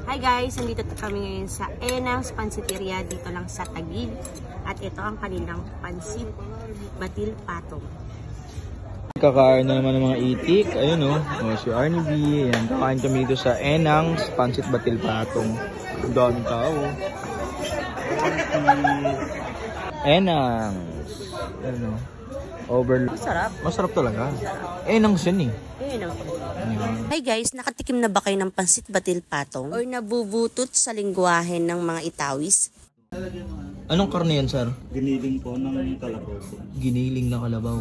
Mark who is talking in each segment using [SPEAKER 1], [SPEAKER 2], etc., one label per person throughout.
[SPEAKER 1] Hi guys, nandito kami ngayon sa Enang's Pansiteria dito lang sa Taguig. At ito ang kanilang pansit batil patong.
[SPEAKER 2] Kakain na naman ng mga itik. Ayun o, si Arnie B. Ayan, kakain kami dito sa Enang's Pansit Batil Patong. Ang daming tao. Enang's. Ano? Overload.
[SPEAKER 1] Masarap.
[SPEAKER 2] Masarap talaga. Enang's yan eh.
[SPEAKER 1] Hi guys, nakatikim na ba kayo ng pansit batil patong? Or nabubutot sa lingwahe ng mga Itawis?
[SPEAKER 2] Anong karne yan, sir?
[SPEAKER 3] Giniling po ng kalabaw.
[SPEAKER 2] Giniling na kalabaw.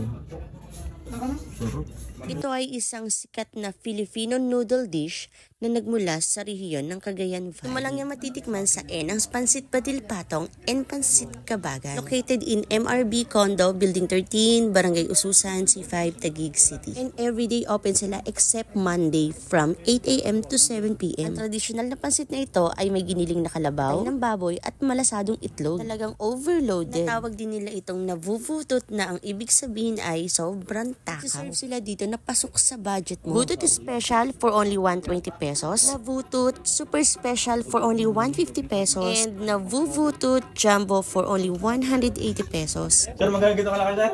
[SPEAKER 2] Sarap.
[SPEAKER 1] Ito ay isang sikat na Filipino noodle dish na nagmula sa rehiyon ng Cagayan Valley. Tumalang yan matitikman sa Enang's Pansit Batil Patong and Pansit Kabagan. Located in MRB Condo, Building 13, Barangay Ususan, C5, Taguig City. And everyday open sila except Monday from 8 AM to 7 PM. Ang traditional na pansit na ito ay may giniling na kalabaw, ng baboy at malasadong itlog. Talagang overloaded. Natawag din nila itong navuvutot na ang ibig sabihin ay sobrang takaw. Serve sila dito na pasok sa budget mo. Vutot special for only 120 pesos. Navutot super special for only 150 pesos. And navuvutot jumbo for only 180 pesos.
[SPEAKER 3] Sir, magkano ka lang sir?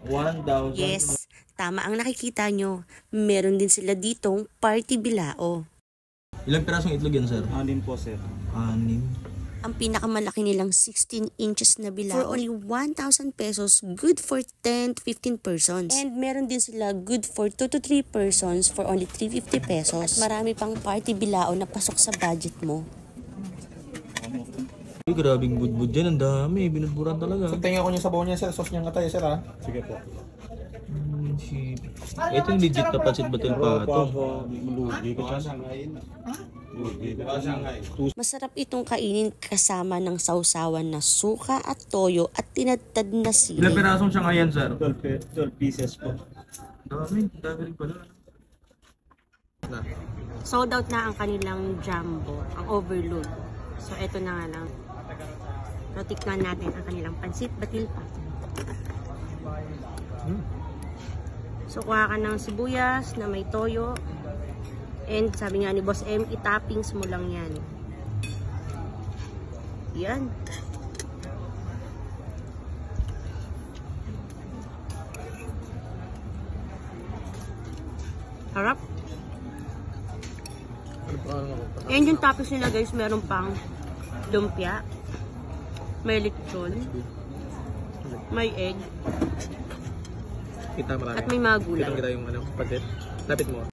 [SPEAKER 2] 1,000.
[SPEAKER 1] Yes, tama ang nakikita nyo. Meron din sila ditong party bilao.
[SPEAKER 2] Ilang pirasong itlog yan, sir?
[SPEAKER 3] 6 po sir.
[SPEAKER 2] 6.
[SPEAKER 1] Ang pinakamalaki nilang 16 inches na bilao for only 1,000 pesos, good for 10 to 15 persons. And meron din sila good for 2 to 3 persons for only 350 pesos. At marami pang party bilao na pasok sa budget mo.
[SPEAKER 2] Uy, grabing budbud yan. Ang dami. Binudburan talaga.
[SPEAKER 4] Tingnan ko yung sabaw niya sir, sauce niya nga tayo sir ha.
[SPEAKER 3] Sige po.
[SPEAKER 2] Ito yung legit na pansit batil patong.
[SPEAKER 3] Lugi ko siya.
[SPEAKER 1] Masarap itong kainin kasama ng sausawan na suka at toyo at tinadtad na sili.
[SPEAKER 2] Ilang pirasong siya ngayon, sir?
[SPEAKER 3] 12 pieces po.
[SPEAKER 2] Dami rin pala.
[SPEAKER 1] Sold out na ang kanilang jumbo, ang overload. So eto na nga lang. So tikman natin ang kanilang pansit batil patong. So kuha ka ng sibuyas na may toyo. And sabi nga ni Boss M, itappings mo lang yan. Yan. Harap. And yung toppings nila guys, meron pang lumpia, may lechon, may egg,
[SPEAKER 2] Kita marami.
[SPEAKER 1] at may mga gulay.
[SPEAKER 2] Kita yung patit. Lapit mo.